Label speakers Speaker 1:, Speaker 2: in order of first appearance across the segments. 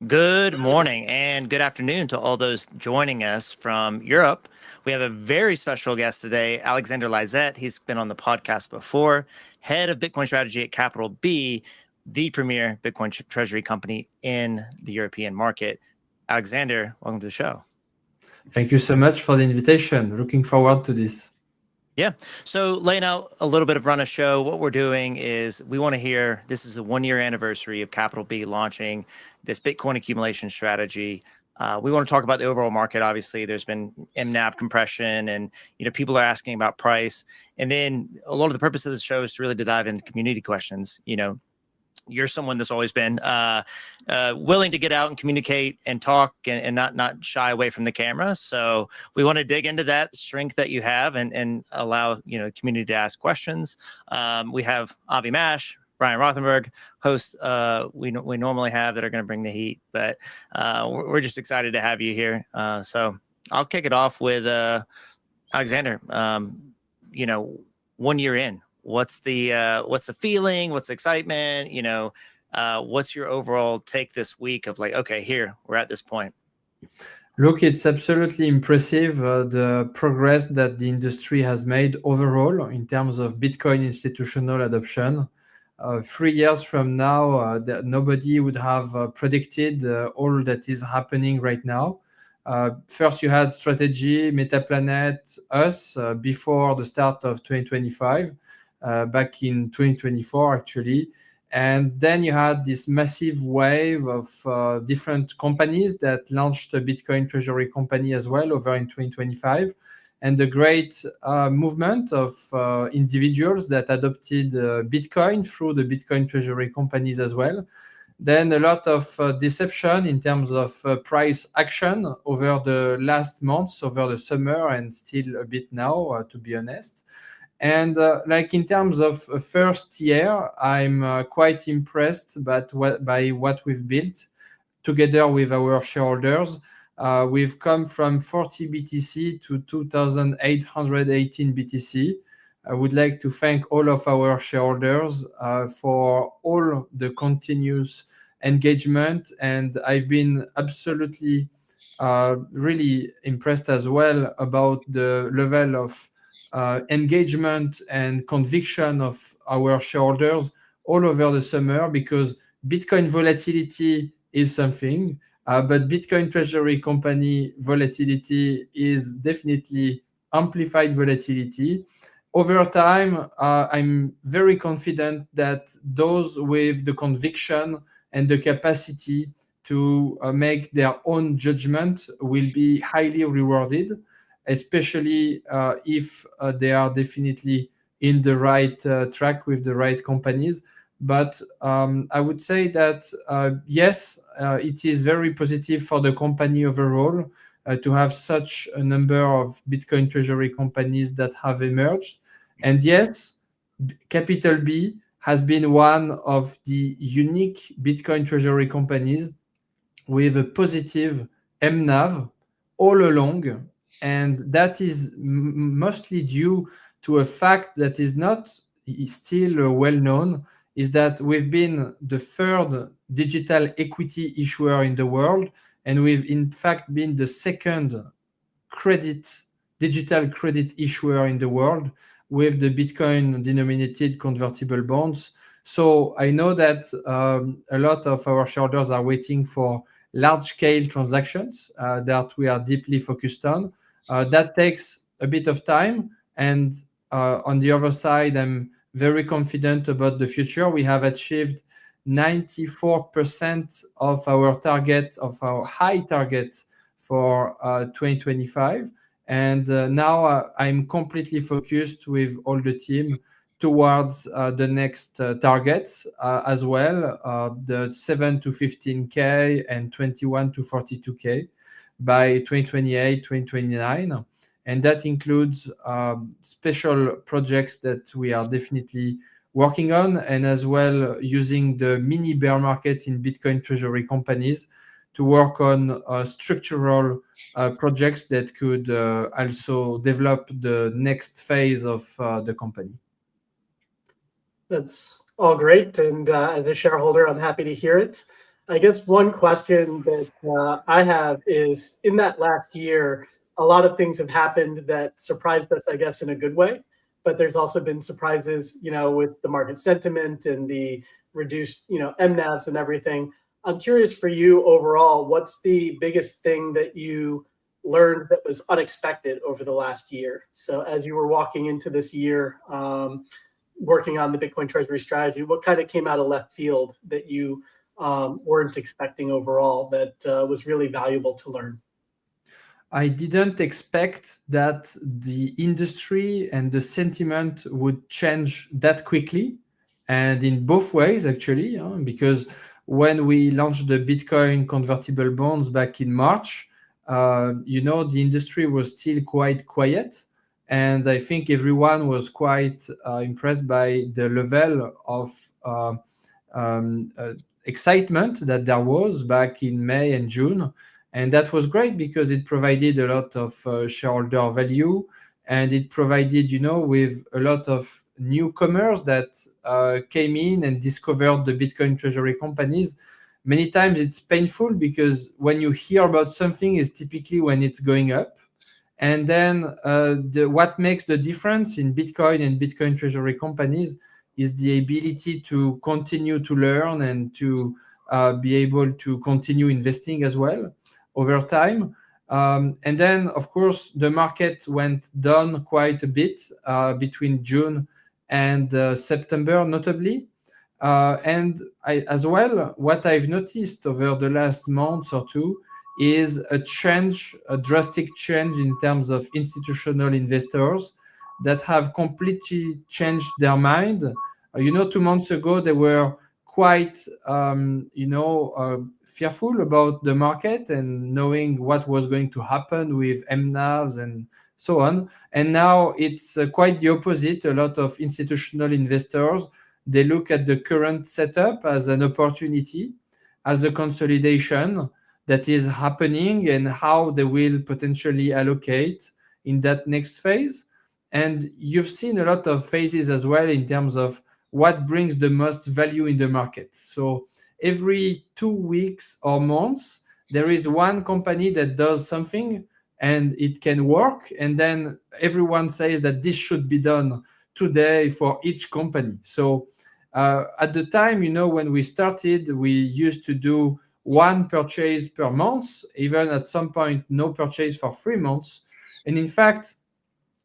Speaker 1: Good morning and good afternoon to all those joining us from Europe. We have a very special guest today, Alexandre Laizet. He's been on the podcast before, head of Bitcoin strategy at Capital B, the premier Bitcoin treasury company in the European market. Alexander, welcome to the show.
Speaker 2: Thank you so much for the invitation. Looking forward to this.
Speaker 1: Yeah. So laying out a little bit of run a show, what we're doing is we want to hear, this is a 1-year anniversary of Capital B launching this Bitcoin accumulation strategy. We want to talk about the overall market. Obviously, there's been MNAV compression and, people are asking about price. And then a lot of the purpose of the show is to really dive into community questions. You're someone that's always been willing to get out and communicate and talk and not shy away from the camera. So we want to dig into that strength that you have and allow the community to ask questions. We have Avi Mash, Brian Rothenberg, hosts we normally have that are going to bring the heat, but we're just excited to have you here. So I'll kick it off with Alexander. 1 year in. What's the feeling? What's the excitement? What's your overall take this week of like, okay, here we're at this point?
Speaker 2: Look, it's absolutely impressive the progress that the industry has made overall in terms of Bitcoin institutional adoption. 3 years from now, nobody would have predicted all that is happening right now. First, you had Strategy, Metaplanet, us before the start of 2025. Back in 2024, actually. And then you had this massive wave of different companies that launched a Bitcoin treasury company as well over in 2025. And the great movement of individuals that adopted Bitcoin through the Bitcoin treasury companies as well. Then a lot of deception in terms of price action over the last months, over the summer, and still a bit now, to be honest. And like in terms of first year, I'm quite impressed by what we've built together with our shareholders. We've come from 40 BTC to 2,818 BTC. I would like to thank all of our shareholders for all the continuous engagement. And I've been absolutely really impressed as well about the level of engagement and conviction of our shareholders all over the summer, because Bitcoin volatility is something, but Bitcoin treasury company volatility is definitely amplified volatility. Over time, I'm very confident that those with the conviction and the capacity to make their own judgment will be highly rewarded, especially if they are definitely in the right track with the right companies. But I would say that, yes, it is very positive for the company overall to have such a number of Bitcoin treasury companies that have emerged. And yes, Capital B has been one of the unique Bitcoin treasury companies with a positive MNAV all along. And that is mostly due to a fact that is not still well known, is that we've been the third digital equity issuer in the world, and we've in fact been the second digital credit issuer in the world with the Bitcoin denominated convertible bonds. So I know that a lot of our shareholders are waiting for large-scale transactions that we are deeply focused on. That takes a bit of time. And on the other side, I'm very confident about the future. We have achieved 94% of our target, of our high target for 2025. And now I'm completely focused with all the team towards the next targets as well, the 7 to 15K and 21 to 42K by 2028, 2029. And that includes special projects that we are definitely working on, and as well using the mini bear market in Bitcoin treasury companies to work on structural projects that could also develop the next phase of the company.
Speaker 3: That's all great. And as a shareholder, I'm happy to hear it. I guess one question that I have is, in that last year, a lot of things have happened that surprised us, I guess, in a good way. But there's also been surprises, with the market sentiment and the reduced, MNAVs and everything. I'm curious for you overall, what's the biggest thing that you learned that was unexpected over the last year? So as you were walking into this year, working on the Bitcoin Treasury strategy, what kind of came out of left field that you weren't expecting overall that was really valuable to learn?
Speaker 2: I didn't expect that the industry and the sentiment would change that quickly, and in both ways, actually, because when we launched the Bitcoin convertible bonds back in March, the industry was still quite quiet. And I think everyone was quite impressed by the level of excitement that there was back in May and June. And that was great because it provided a lot of shareholder value, and it provided, with a lot of newcomers that came in and discovered the Bitcoin treasury companies. Many times it's painful because when you hear about something is typically when it's going up. And then what makes the difference in Bitcoin and Bitcoin treasury companies is the ability to continue to learn and to be able to continue investing as well over time. And then, of course, the market went down quite a bit between June and September, notably. And as well, what I've noticed over the last month or two is a drastic change in terms of institutional investors that have completely changed their mind. 2 months ago, they were quite, fearful about the market and knowing what was going to happen with MNAVs and so on. And now it's quite the opposite. A lot of institutional investors, they look at the current setup as an opportunity, as a consolidation that is happening, and how they will potentially allocate in that next phase. And you've seen a lot of phases as well in terms of what brings the most value in the market. So every 2 weeks or months, there is one company that does something and it can work. And then everyone says that this should be done today for each company. So at the time, when we started, we used to do one purchase per month, even at some point, no purchase for 3 months. And in fact,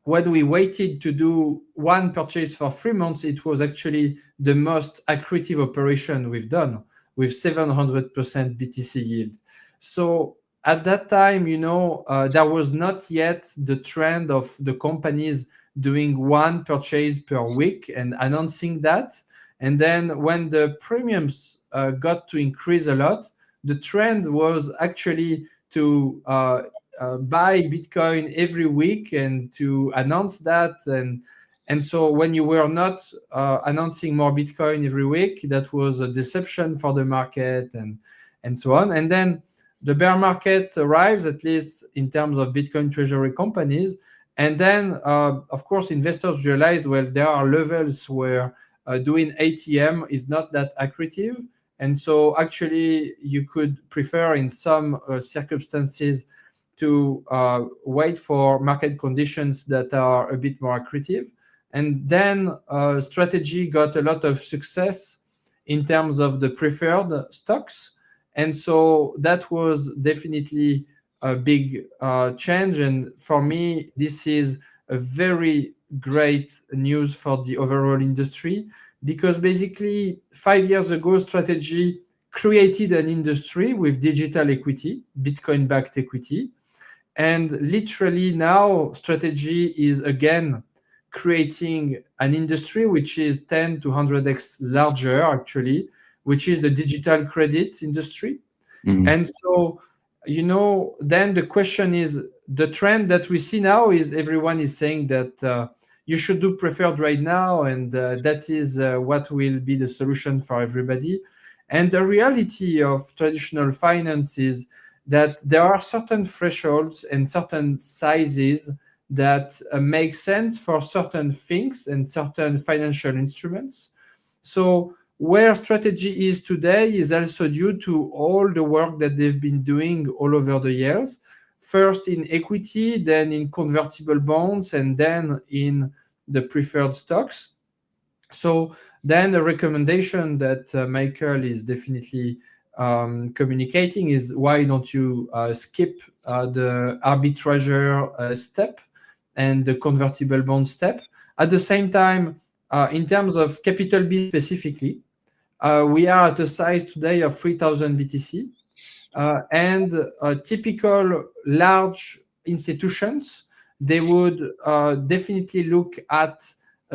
Speaker 2: when we waited to do one purchase for 3 months, it was actually the most accretive operation we've done, with 700% BTC yield. So at that time, there was not yet the trend of the companies doing one purchase per week and announcing that. And then when the premiums got to increase a lot, the trend was actually to buy Bitcoin every week and to announce that. And so when you were not announcing more Bitcoin every week, that was a deception for the market and so on. And then the bear market arrives, at least in terms of Bitcoin treasury companies. And then, of course, investors realized, well, there are levels where doing ATM is not that accretive. And so actually, you could prefer in some circumstances to wait for market conditions that are a bit more accretive. And then strategy got a lot of success in terms of the preferred stocks. And so that was definitely a big change. And for me, this is a very great news for the overall industry, because basically 5 years ago, strategy created an industry with digital equity, Bitcoin-backed equity. And literally now strategy is again creating an industry which is 10 to 100x larger, actually, which is the digital credit industry. Mm-hmm. And so, then the question is, the trend that we see now is everyone is saying that you should do preferred right now, and that is what will be the solution for everybody. And the reality of traditional finance is that there are certain thresholds and certain sizes that make sense for certain things and certain financial instruments. So where strategy is today is also due to all the work that they've been doing all over the years, first in equity, then in convertible bonds, and then in the preferred stocks. So then a recommendation that Michael is definitely communicating is, why don't you skip the arbitrager step and the convertible bond step? At the same time, in terms of capital B specifically, we are at a size today of 3,000 BTC, and typical large institutions, they would definitely look at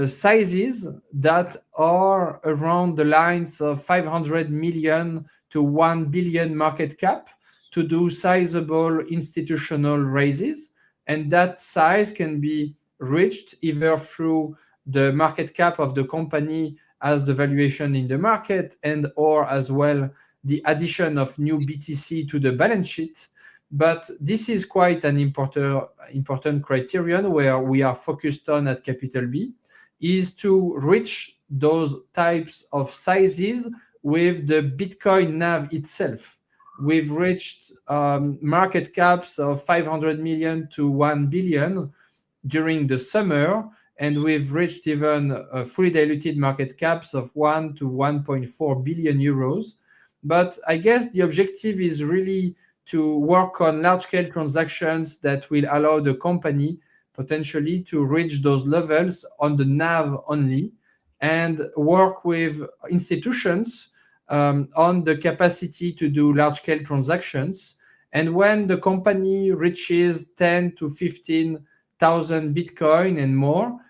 Speaker 2: sizes that are around the lines of 500 million to 1 billion market cap to do sizable institutional raises. And that size can be reached either through the market cap of the company as the valuation in the market, and or as well the addition of new BTC to the balance sheet. But this is quite an important criterion where we are focused on at Capital B, is to reach those types of sizes with the Bitcoin NAV itself. We've reached market caps of 500 million to 1 billion during the summer, and we've reached even fully diluted market caps of 1 to 1.4 billion euros. But I guess the objective is really to work on large-scale transactions that will allow the company potentially to reach those levels on the NAV only, and work with institutions on the capacity to do large-scale transactions. And when the company reaches 10 to 15,000 Bitcoin and more,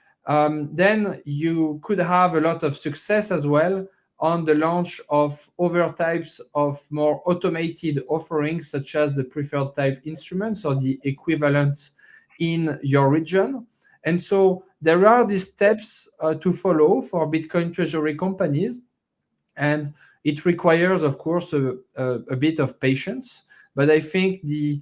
Speaker 2: then you could have a lot of success as well on the launch of other types of more automated offerings, such as the preferred type instruments or the equivalents in your region. And so there are these steps to follow for Bitcoin treasury companies, and it requires, of course, a bit of patience. But I think the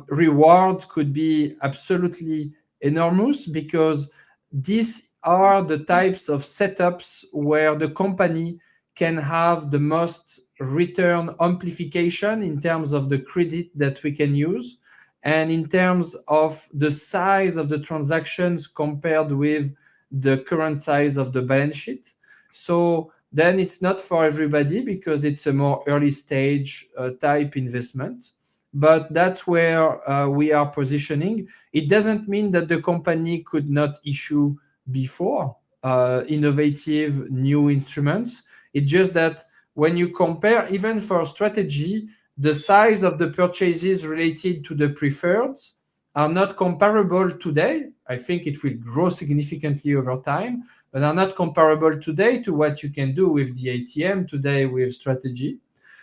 Speaker 2: rewards could be absolutely enormous, because these are the types of setups where the company can have the most return amplification in terms of the credit that we can use, and in terms of the size of the transactions compared with the current size of the balance sheet. So then it's not for everybody, because it's a more early stage type investment. But that's where we are positioning. It doesn't mean that the company could not issue before innovative new instruments. It's just that when you compare, even for strategy, the size of the purchases related to the preferreds are not comparable today. I think it will grow significantly over time, but are not comparable today to what you can do with the ATM today with strategy.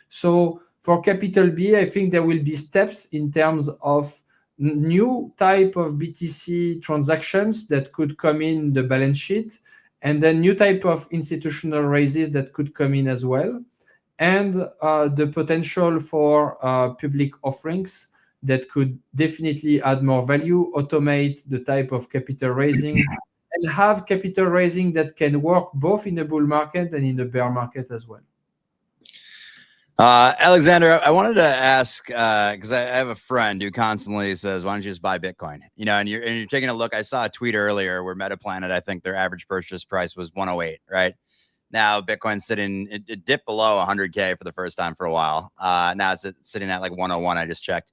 Speaker 2: So for Capital B, I think there will be steps in terms of new type of BTC transactions that could come in the balance sheet, and then new type of institutional raises that could come in as well, and the potential for public offerings that could definitely add more value, automate the type of capital raising, and have capital raising that can work both in a bull market and in a bear market as well.
Speaker 4: Alexander, I wanted to ask, because I have a friend who constantly says, why don't you just buy Bitcoin? You know, and you're taking a look. I saw a tweet earlier where Metaplanet, I think their average purchase price was 108, right? Now Bitcoin's sitting, it dipped below 100K for the first time for a while. Now it's sitting at like 101. I just checked.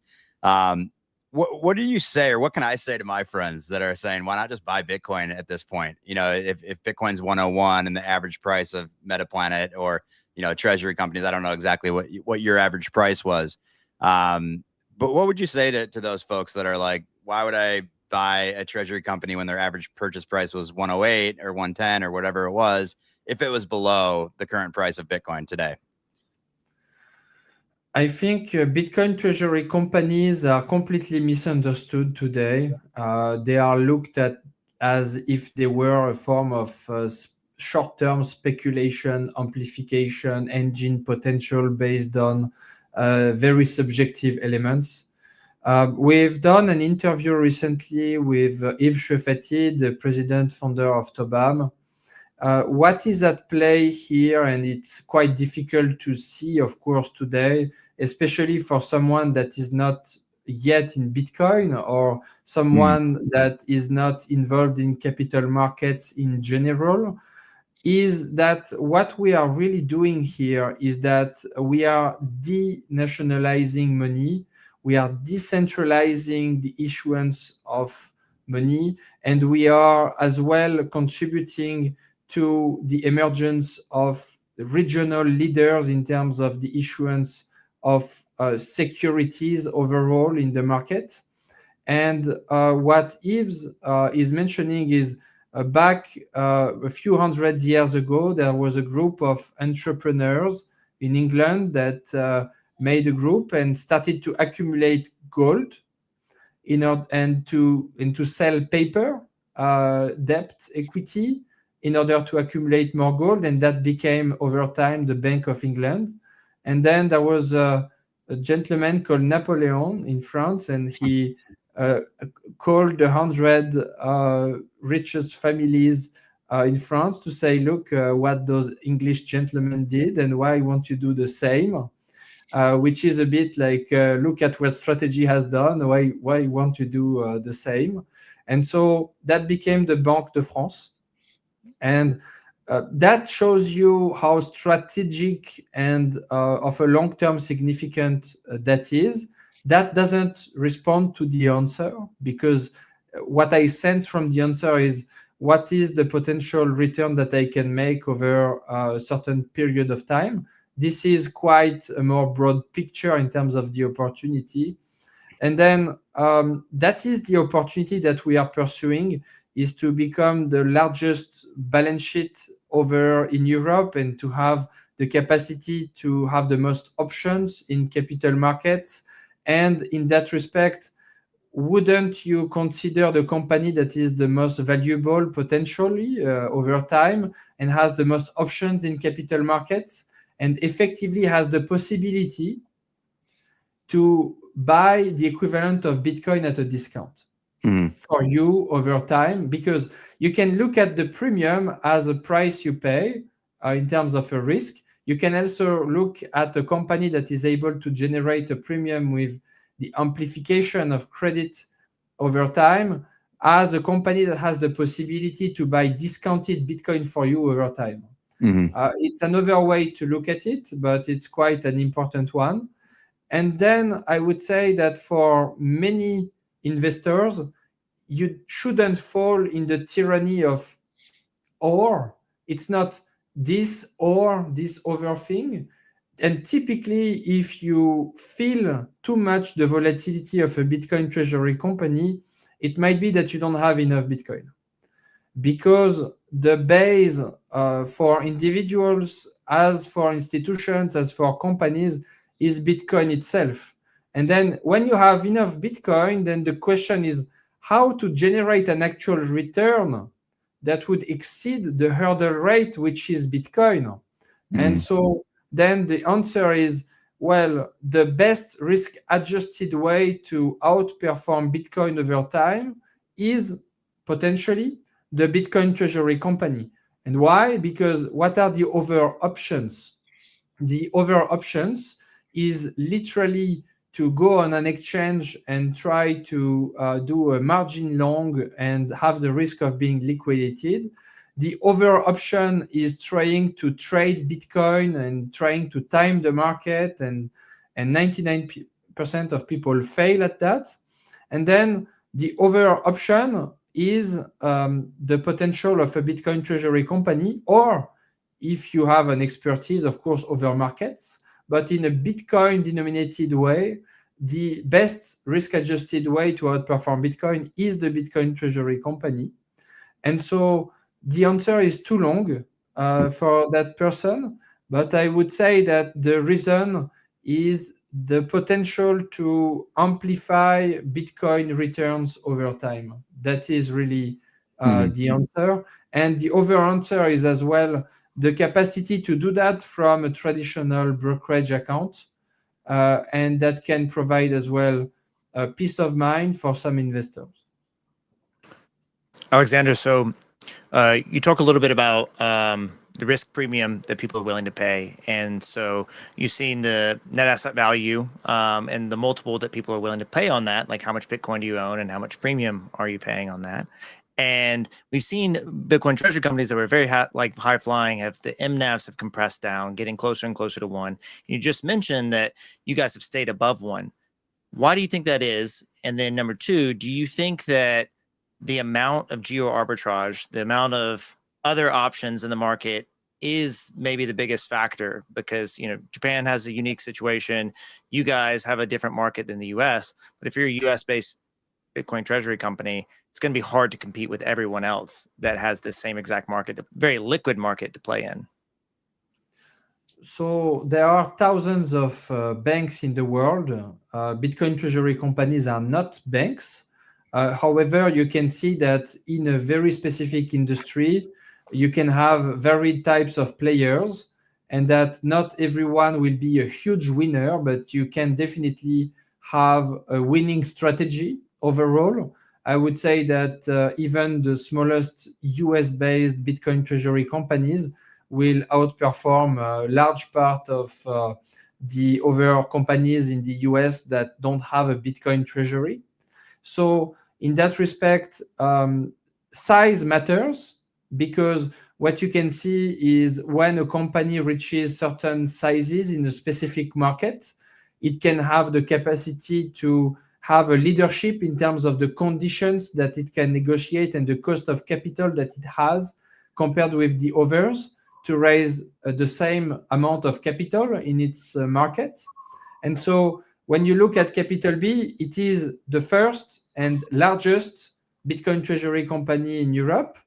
Speaker 4: What do you say, or what can I say to my friends that are saying, why not just buy Bitcoin at this point? You know, if Bitcoin's 101 and the average price of Metaplanet or, you know, treasury companies, I don't know exactly what your average price was. But what would you say to those folks that are like, why would I buy a treasury company when their average purchase price was 108 or 110 or whatever it was, if it was below the current price of Bitcoin today?
Speaker 2: I think Bitcoin treasury companies are completely misunderstood today. They are looked at as if they were a form of short-term speculation, amplification, engine potential based on very subjective elements. We've done an interview recently with Yves Scheffati, the president founder of Tobam, What is at play here, and it's quite difficult to see, of course, today, especially for someone that is not yet in Bitcoin or someone that is not involved in capital markets in general, is that what we are really doing here is that we are denationalizing money, we are decentralizing the issuance of money, and we are as well contributing to the emergence of regional leaders in terms of the issuance of securities overall in the market. And what Yves is mentioning is back a few hundred years ago, there was a group of entrepreneurs in England that made a group and started to accumulate gold and to sell paper, debt, equity, in order to accumulate more gold. And that became, over time, the Bank of England. And then there was a gentleman called Napoleon in France, and he called 100 richest families in France to say, look, what those English gentlemen did and why won't you do the same? Which is a bit like, look at what strategy has done, why won't you do the same? And so that became the Banque de France. And that shows you how strategic and of a long-term significant that is. That doesn't respond to the answer, because what I sense from the answer is, what is the potential return that I can make over a certain period of time? This is quite a more broad picture in terms of the opportunity. And then that is the opportunity that we are pursuing, is to become the largest balance sheet over in Europe and to have the capacity to have the most options in capital markets. And in that respect, wouldn't you consider the company that is the most valuable potentially over time and has the most options in capital markets and effectively has the possibility to buy the equivalent of Bitcoin at a discount for you over time? Because you can look at the premium as a price you pay in terms of a risk. You can also look at a company that is able to generate a premium with the amplification of credit over time as a company that has the possibility to buy discounted Bitcoin for you over time. It's another way to look at it, but it's quite an important one. And then I would say that for many investors, you shouldn't fall in the tyranny of or. It's not this or this other thing. And typically, if you feel too much the volatility of a Bitcoin treasury company, it might be that you don't have enough Bitcoin. Because the base for individuals, as for institutions, as for companies, is Bitcoin itself. And then when you have enough Bitcoin, then the question is how to generate an actual return that would exceed the hurdle rate, which is Bitcoin. And so then the answer is, well, the best risk-adjusted way to outperform Bitcoin over time is potentially the Bitcoin treasury company. And why? Because what are the other options? The other options is literally to go on an exchange and try to do a margin long and have the risk of being liquidated. The other option is trying to trade Bitcoin and trying to time the market, and 99% of people fail at that. And then the other option is the potential of a Bitcoin treasury company, or if you have an expertise, of course, over markets, but in a Bitcoin denominated way, the best risk-adjusted way to outperform Bitcoin is the Bitcoin treasury company. And so the answer is too long for that person, but I would say that the reason is the potential to amplify Bitcoin returns over time. That is really the answer. And the other answer is as well the capacity to do that from a traditional brokerage account. And that can provide as well peace of mind for some investors.
Speaker 1: Alexander, so You talk a little bit about the risk premium that people are willing to pay. And so you've seen the net asset value and the multiple that people are willing to pay on that, like how much Bitcoin do you own and how much premium are you paying on that. And we've seen Bitcoin treasury companies that were very high flying have the MNAVs have compressed down, getting closer and closer to 1. You just mentioned that you guys have stayed above 1. Why do you think that is? And then number 2, do you think that the amount of geo arbitrage, the amount of other options in the market is maybe the biggest factor? Because, you know, Japan has a unique situation. You guys have a different market than the US, but if you're a US based Bitcoin treasury company, it's going to be hard to compete with everyone else that has the same exact market, a very liquid market to play in.
Speaker 2: So there are thousands of banks in the world. Bitcoin treasury companies are not banks. However, you can see that in a very specific industry, you can have varied types of players, and that not everyone will be a huge winner, but you can definitely have a winning strategy overall. I would say that even the smallest US-based Bitcoin treasury companies will outperform a large part of the other companies in the US that don't have a Bitcoin treasury. So in that respect, size matters, because what you can see is when a company reaches certain sizes in a specific market, it can have the capacity to have a leadership in terms of the conditions that it can negotiate and the cost of capital that it has compared with the others to raise the same amount of capital in its market. And so when you look at Capital B, it is the first and largest Bitcoin treasury company in Europe.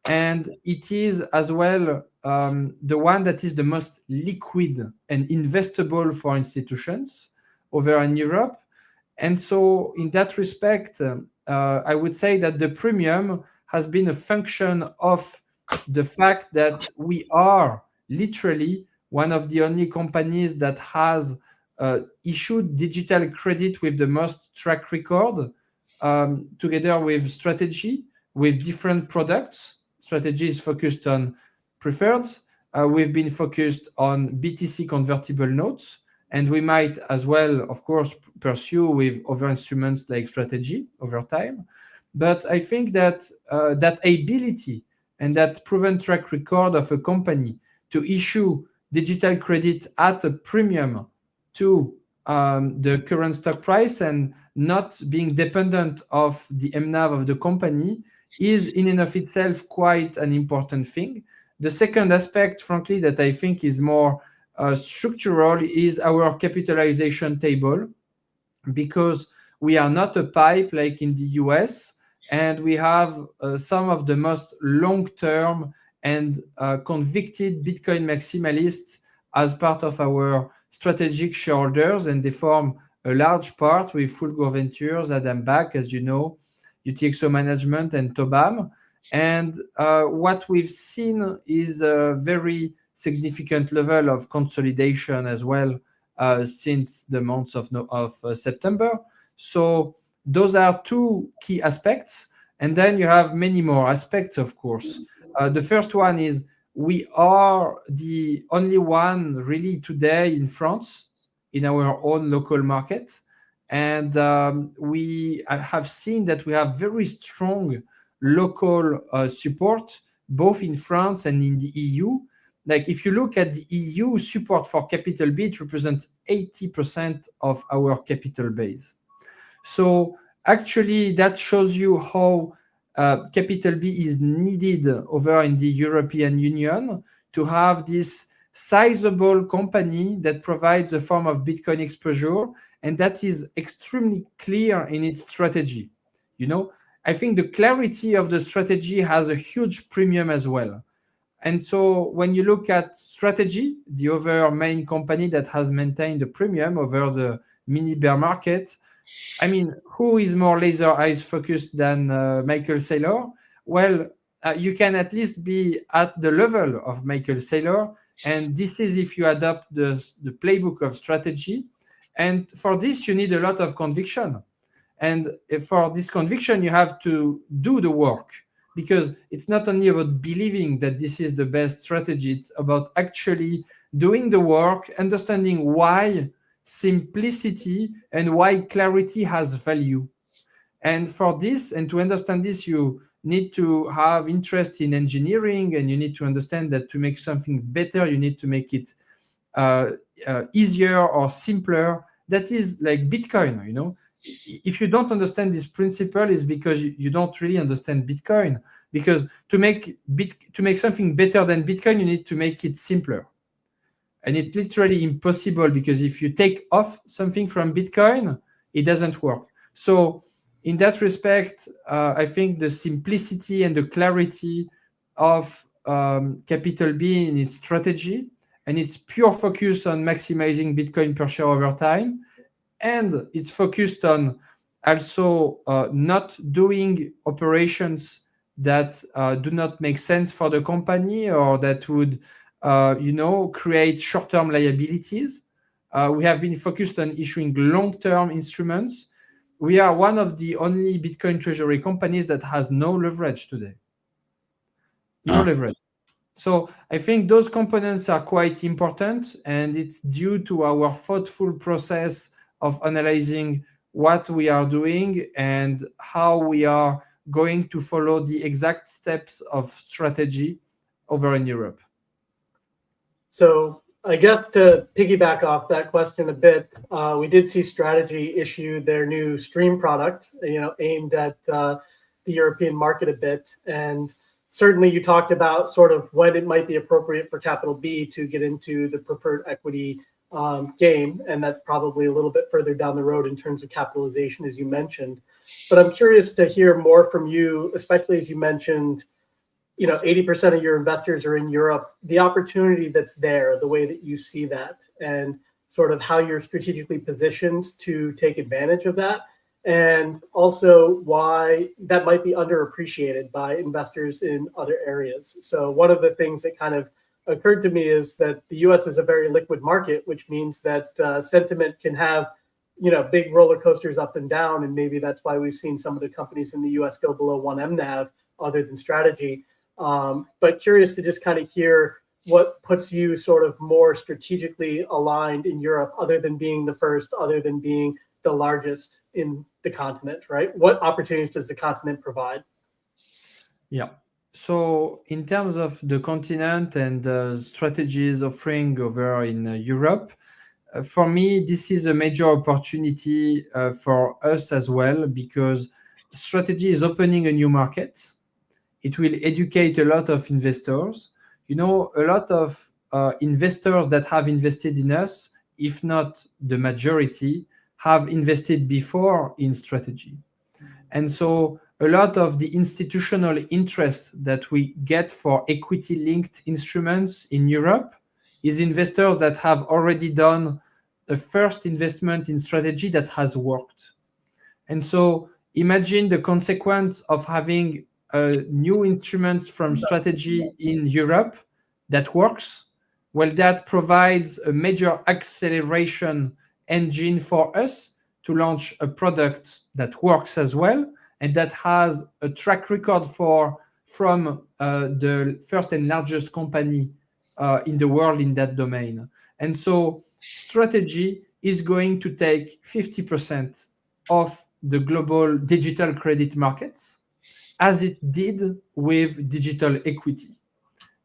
Speaker 2: And it is as well the one that is the most liquid and investable for institutions over in Europe. And so in that respect, I would say that the premium has been a function of the fact that we are literally one of the only companies that has issued digital credit with the most track record, together with strategy, with different products. Strategy is focused on preferreds. We've been focused on BTC convertible notes, and we might as well, of course, pursue with other instruments like strategy over time. But I think that that ability and that proven track record of a company to issue digital credit at a premium to the current stock price and not being dependent of the MNAV of the company is in and of itself quite an important thing. The second aspect, frankly, that I think is more structural is our capitalization table, because we are not a pipe like in the US, and we have some of the most long-term and convicted Bitcoin maximalists as part of our strategic shareholders, and they form a large part with Fulgur Ventures, Adam Back, as you know, UTXO Management, and Tobam. And what we've seen is a very significant level of consolidation as well since the months of September. So those are two key aspects. And then you have many more aspects, of course. The first one is we are the only one really today in France in our own local market. And we have seen that we have very strong local support, both in France and in the EU. Like if you look at the EU support for Capital B, it represents 80% of our capital base. So actually that shows you how Capital B is needed over in the European Union to have this sizable company that provides a form of Bitcoin exposure, and that is extremely clear in its strategy. You know, I think the clarity of the strategy has a huge premium as well. And so when you look at strategy, the other main company that has maintained a premium over the mini bear market, I mean, who is more laser eyes focused than Michael Saylor? Well, you can at least be at the level of Michael Saylor. And this is if you adopt the playbook of strategy. And for this, you need a lot of conviction. And for this conviction, you have to do the work. because it's not only about believing that this is the best strategy, it's about actually doing the work, understanding why simplicity and why clarity has value. And for this, and to understand this, you need to have interest in engineering, and you need to understand that to make something better, you need to make it easier or simpler. That is like Bitcoin, you know. If you don't understand this principle, is because you don't really understand Bitcoin. Because to make something better than Bitcoin, you need to make it simpler. And it's literally impossible, because if you take off something from Bitcoin, it doesn't work. So in that respect, I think the simplicity and the clarity of Capital B in its strategy and its pure focus on maximizing Bitcoin per share over time, and it's focused on also not doing operations that do not make sense for the company or that would create short-term liabilities. We have been focused on issuing long-term instruments. We are one of the only Bitcoin treasury companies that has no leverage today. No leverage. So I think those components are quite important, and it's due to our thoughtful process of analyzing what we are doing and how we are going to follow the exact steps of strategy over in Europe.
Speaker 3: So I guess to piggyback off that question a bit, we did see Strategy issue their new Stream product, aimed at the European market a bit. And certainly you talked about sort of when it might be appropriate for Capital B to get into the preferred equity game. And that's probably a little bit further down the road in terms of capitalization, as you mentioned. But I'm curious to hear more from you, especially as you mentioned, 80% of your investors are in Europe, the opportunity that's there, the way that you see that, and sort of how you're strategically positioned to take advantage of that, and also why that might be underappreciated by investors in other areas. So one of the things that kind of occurred to me is that the US is a very liquid market, which means that sentiment can have, big roller coasters up and down. And maybe that's why we've seen some of the companies in the US go below 1 MNAV other than Strategy. But curious to just kind of hear what puts you sort of more strategically aligned in Europe, other than being the first, other than being the largest in the continent, right? What opportunities does the continent provide?
Speaker 2: Yeah. So in terms of the continent and the strategies offering over in Europe, for me, this is a major opportunity for us as well, because Strategy is opening a new market. It will educate a lot of investors. A lot of investors that have invested in us, if not the majority, have invested before in Strategy. And so a lot of the institutional interest that we get for equity-linked instruments in Europe is investors that have already done a first investment in Strategy that has worked. And so imagine the consequence of having new instruments from Strategy in Europe that works. Well, that provides a major acceleration engine for us to launch a product that works as well, and that has a track record from the first and largest company in the world in that domain. And so Strategy is going to take 50% of the global digital credit markets, as it did with digital equity.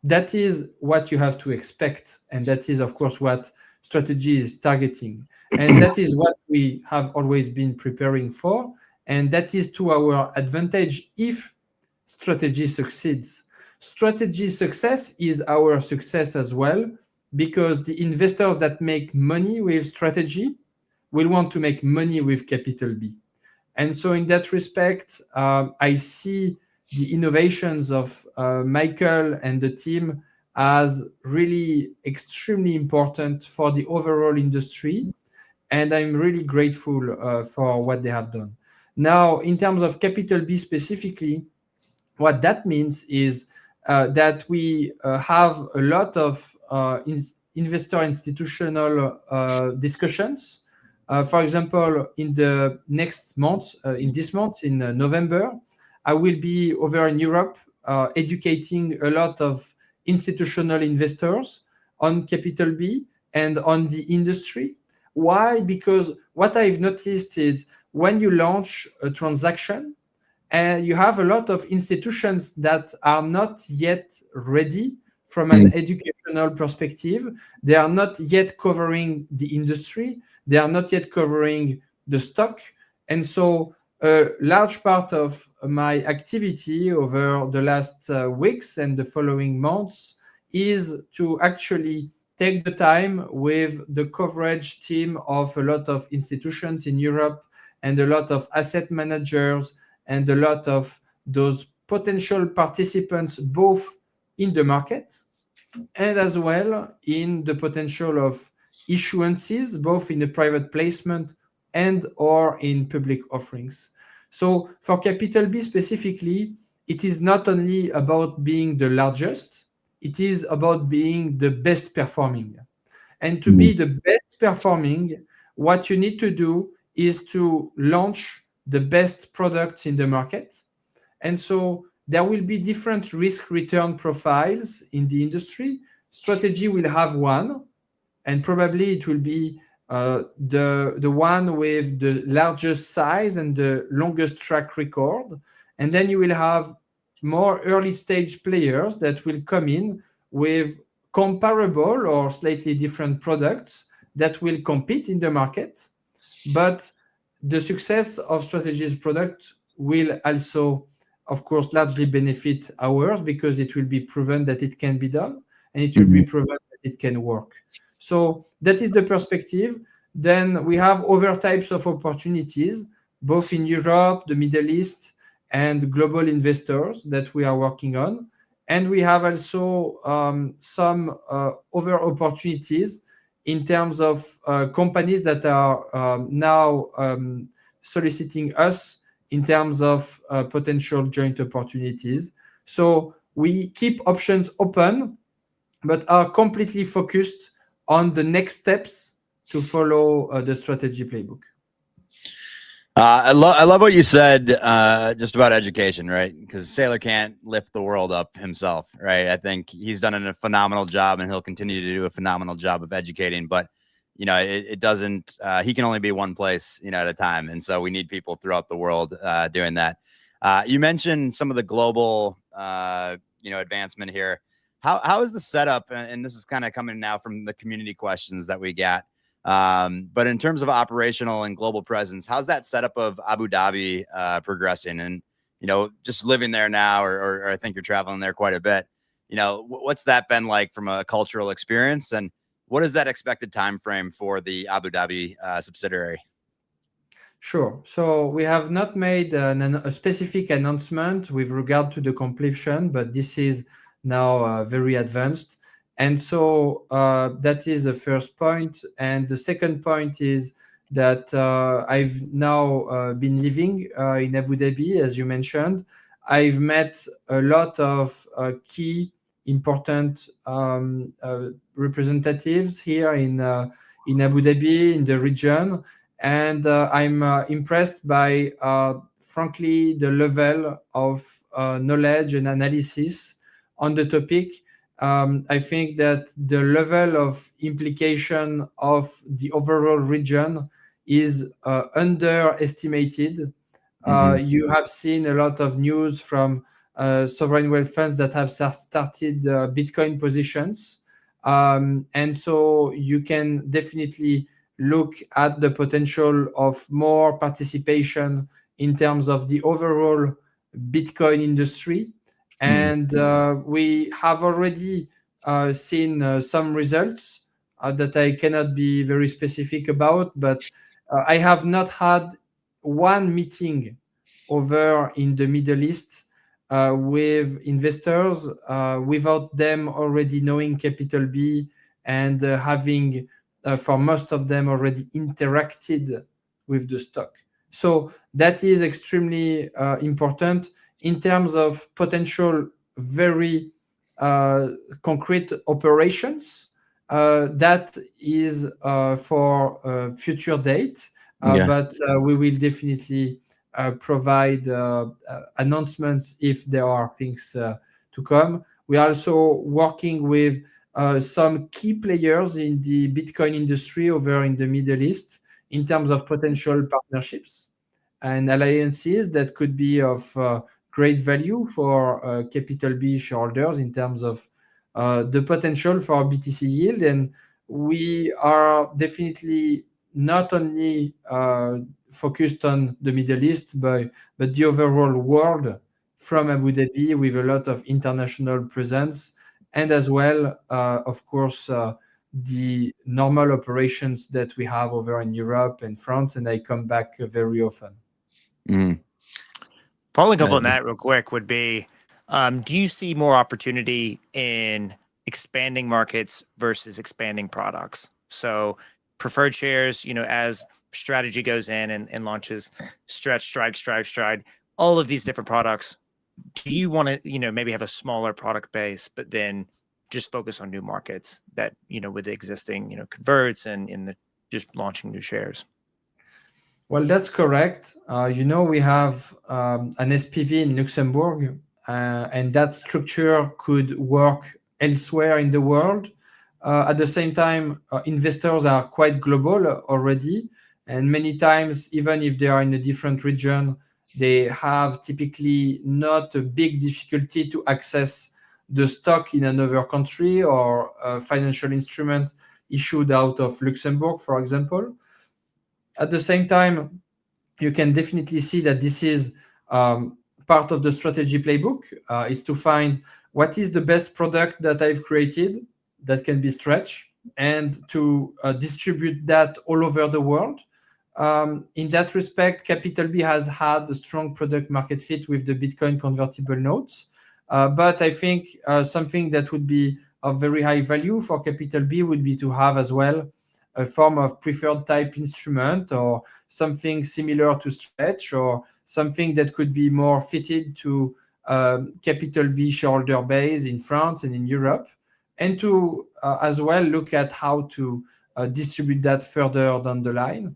Speaker 2: That is what you have to expect. And that is, of course, what Strategy is targeting. And that is what we have always been preparing for. And that is to our advantage if Strategy succeeds. Strategy success is our success as well, because the investors that make money with Strategy will want to make money with Capital B. And so in that respect, I see the innovations of Michael and the team as really extremely important for the overall industry. And I'm really grateful for what they have done. Now, in terms of Capital B specifically, what that means is that we have a lot of investor institutional discussions. For example, in the next month, in November, I will be over in Europe educating a lot of institutional investors on Capital B and on the industry. Why? Because what I've noticed is when you launch a transaction, and you have a lot of institutions that are not yet ready from an educational perspective. They are not yet covering the industry. They are not yet covering the stock. And so a large part of my activity over the last weeks and the following months is to actually take the time with the coverage team of a lot of institutions in Europe and a lot of asset managers and a lot of those potential participants, both in the market and as well in the potential of issuances, both in the private placement and or in public offerings. So for Capital B specifically, it is not only about being the largest, it is about being the best performing. And to be the best performing, what you need to do is to launch the best products in the market. And so there will be different risk return profiles in the industry. Strategy will have one, and probably it will be the one with the largest size and the longest track record. And then you will have more early stage players that will come in with comparable or slightly different products that will compete in the market. But the success of Strategy's product will also, of course, largely benefit ours because it will be proven that it can be done and it will be proven that it can work. So that is the perspective. Then we have other types of opportunities, both in Europe, the Middle East, and global investors that we are working on. And we have also some other opportunities in terms of companies that are now soliciting us in terms of potential joint opportunities. So we keep options open, but are completely focused on the next steps to follow the strategy playbook.
Speaker 4: I love what you said just about education, right? Because Saylor can't lift the world up himself, right? I think he's done a phenomenal job and he'll continue to do a phenomenal job of educating, but you know, it doesn't, he can only be one place, you know, at a time. And so we need people throughout the world doing that. You mentioned some of the global, you know, advancement here. How is the setup? And this is kind of coming now from the community questions that we got. But in terms of operational and global presence, how's that setup of Abu Dhabi progressing? And, you know, just living there now, or I think you're traveling there quite a bit, you know, what's that been like from a cultural experience? And what is that expected time frame for the Abu Dhabi subsidiary?
Speaker 2: Sure. So we have not made a specific announcement with regard to the completion, but this is now very advanced. And so that is the first point. And the second point is that I've now been living in Abu Dhabi, as you mentioned. I've met a lot of key important representatives here in Abu Dhabi, in the region. And I'm impressed by, frankly, the level of knowledge and analysis on the topic. I think that the level of implication of the overall region is underestimated. You have seen a lot of news from sovereign wealth funds that have started Bitcoin positions. And so you can definitely look at the potential of more participation in terms of the overall Bitcoin industry. And we have already seen some results that I cannot be very specific about, but I have not had one meeting over in the Middle East with investors without them already knowing Capital B and having, for most of them, already interacted with the stock. So that is extremely important in terms of potential very concrete operations. That is for future date, but we will definitely provide announcements if there are things to come. We are also working with some key players in the Bitcoin industry over in the Middle East in terms of potential partnerships and alliances that could be of great value for Capital B shareholders in terms of the potential for BTC yield. And we are definitely not only focused on the Middle East, but the overall world from Abu Dhabi with a lot of international presence, and as well, of course, the normal operations that we have over in Europe and France, and I come back very often.
Speaker 1: Following up on that real quick would be, do you see more opportunity in expanding markets versus expanding products? So preferred shares, as strategy goes in and launches stretch, stride, all of these different products, do you want to, maybe have a smaller product base, but then just focus on new markets that, with the existing, converts and in the just launching new shares?
Speaker 2: Well, that's correct. We have an SPV in Luxembourg, and that structure could work elsewhere in the world. At the same time, investors are quite global already, and many times, even if they are in a different region, they have typically not a big difficulty to access the stock in another country or a financial instrument issued out of Luxembourg, for example. At the same time, you can definitely see that this is part of the strategy playbook, is to find what is the best product that I've created that can be stretched and to distribute that all over the world. In that respect, Capital B has had a strong product market fit with the Bitcoin convertible notes. But I think something that would be of very high value for Capital B would be to have as well a form of preferred type instrument or something similar to stretch or something that could be more fitted to Capital B shareholder base in France and in Europe, and to as well look at how to distribute that further down the line.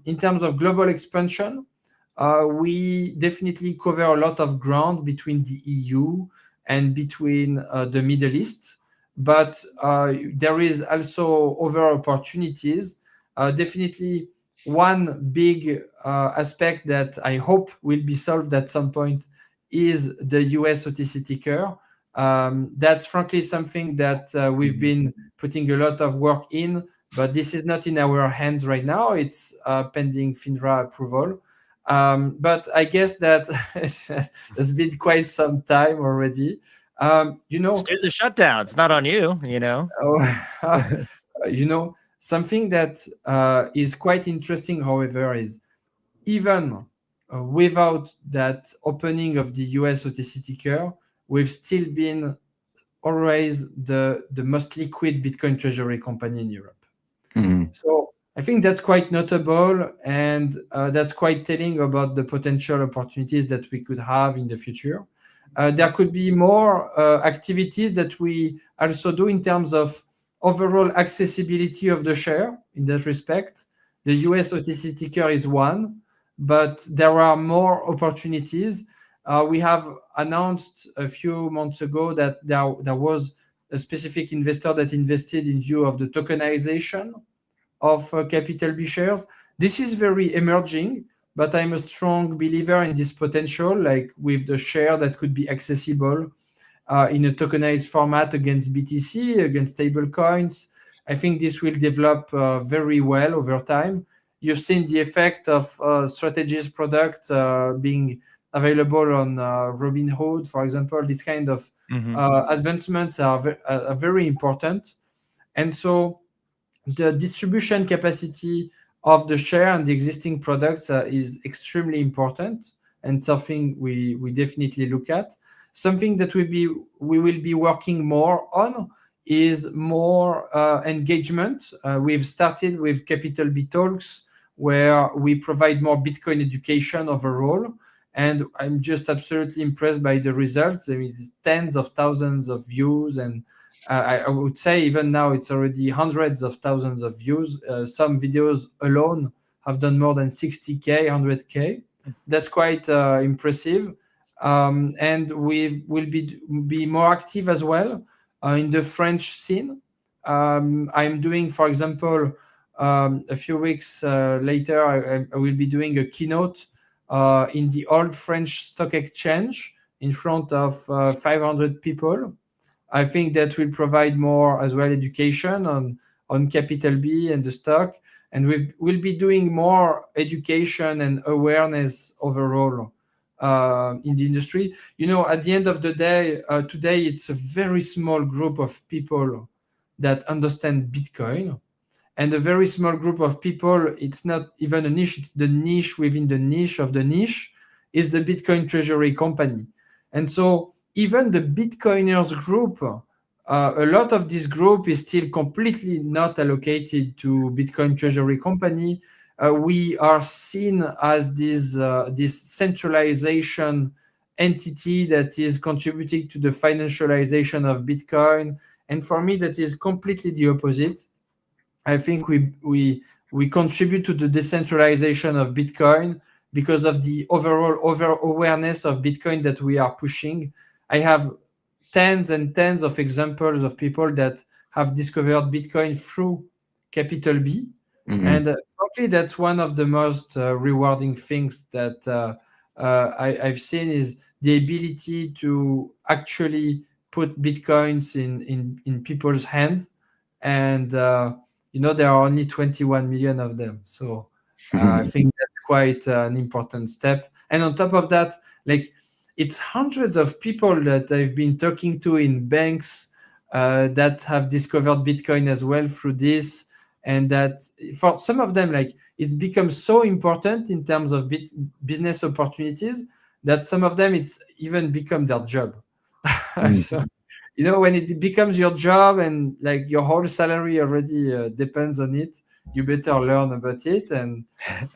Speaker 2: In terms of global expansion, we definitely cover a lot of ground between the EU and between the Middle East, but there is also other opportunities. Definitely one big aspect that I hope will be solved at some point is the US OTC ticker. That's frankly something that we've been putting a lot of work in, but this is not in our hands right now. It's pending FINRA approval. But I guess that it's been quite some time already.
Speaker 1: It's the shutdown. It's not on you,
Speaker 2: Something that is quite interesting, however, is even without that opening of the US OTC ticker, we've still been always the most liquid Bitcoin treasury company in Europe. So I think that's quite notable, and that's quite telling about the potential opportunities that we could have in the future. There could be more activities that we also do in terms of overall accessibility of the share. In that respect, the US OTC ticker is one, but there are more opportunities. We have announced a few months ago that there was a specific investor that invested in view of the tokenization of Capital B shares. This is very emerging, but I'm a strong believer in this potential, like with the share that could be accessible in a tokenized format against BTC, against stable coins. I think this will develop very well over time. You've seen the effect of strategies product being available on Robinhood, for example. These kind of advancements are very important. And so the distribution capacity of the share and the existing products is extremely important, and something we definitely look at. Something that we will be working more on is more engagement. We've started with Capital B Talks, where we provide more Bitcoin education overall, and I'm just absolutely impressed by the results. I mean, it's tens of thousands of views, and I would say even now it's already hundreds of thousands of views. Some videos alone have done more than 60K, 100K. That's quite impressive. And we will be more active as well in the French scene. I'm doing, for example, a few weeks later, I will be doing a keynote in the old French stock exchange in front of 500 people. I think that will provide more as well education on capital B and the stock. And we'll be doing more education and awareness overall in the industry. At the end of the day, today it's a very small group of people that understand Bitcoin. And a very small group of people, it's not even a niche, it's the niche within the niche of the niche, is the Bitcoin Treasury company. And so even the Bitcoiners group, a lot of this group is still completely not allocated to Bitcoin Treasury company. We are seen as this centralization entity that is contributing to the financialization of Bitcoin. And for me, that is completely the opposite. I think we contribute to the decentralization of Bitcoin because of the overall awareness of Bitcoin that we are pushing. I have tens and tens of examples of people that have discovered Bitcoin through capital B.
Speaker 4: Mhm.
Speaker 2: And frankly, that's one of the most rewarding things that I've seen is the ability to actually put Bitcoins in people's hands. And there are only 21 million of them. So I think that's quite an important step. And on top of that, it's hundreds of people that I've been talking to in banks that have discovered Bitcoin as well through this. And that for some of them, it's become so important in terms of business opportunities that some of them, it's even become their job. So, when it becomes your job and your whole salary already depends on it, you better learn about it. And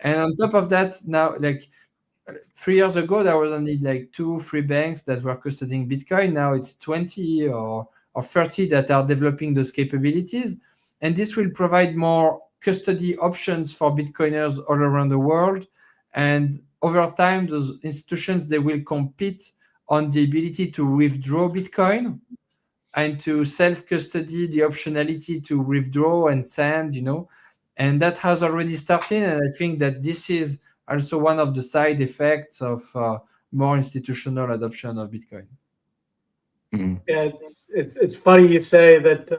Speaker 2: on top of that, now 3 years ago, there was only 2-3 banks that were custodying Bitcoin. Now it's 20 or 30 that are developing those capabilities. And this will provide more custody options for Bitcoiners all around the world. And over time, those institutions, they will compete on the ability to withdraw Bitcoin and to self-custody, the optionality to withdraw and send, and that has already started. And I think that this is also one of the side effects of more institutional adoption of Bitcoin.
Speaker 3: Yeah, it's funny you say that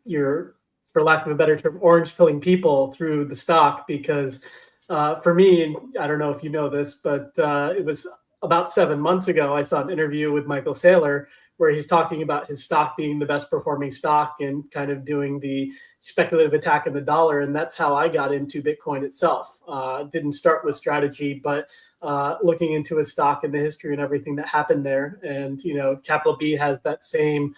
Speaker 3: you're, for lack of a better term, orange pilling people through the stock, because for me, and I don't know if you know this, but it was about 7 months ago, I saw an interview with Michael Saylor where he's talking about his stock being the best performing stock and kind of doing the speculative attack in the dollar. And that's how I got into Bitcoin itself. Didn't start with strategy, but looking into his stock and the history and everything that happened there. And, Capital B has that same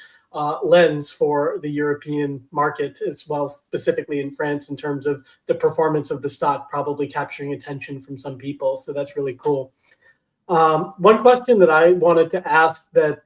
Speaker 3: lens for the European market as well, specifically in France, in terms of the performance of the stock, probably capturing attention from some people. So that's really cool. One question that I wanted to ask that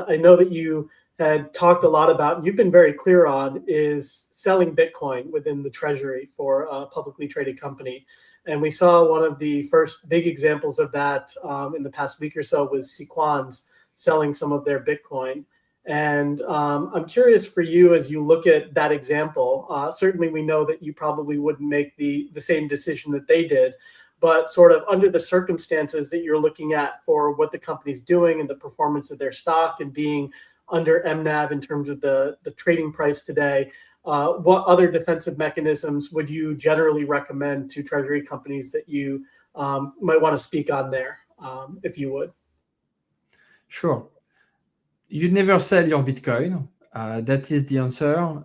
Speaker 3: I know that you had talked a lot about, and you've been very clear on, is selling Bitcoin within the Treasury for a publicly traded company. And we saw one of the first big examples of that in the past week or so was Sequans selling some of their Bitcoin. And I'm curious for you, as you look at that example, certainly we know that you probably wouldn't make the same decision that they did, but sort of under the circumstances that you're looking at for what the company's doing and the performance of their stock and being under MNAV in terms of the trading price today, what other defensive mechanisms would you generally recommend to Treasury companies that you might want to speak on there, if you would?
Speaker 2: Sure. You never sell your Bitcoin. That is the answer.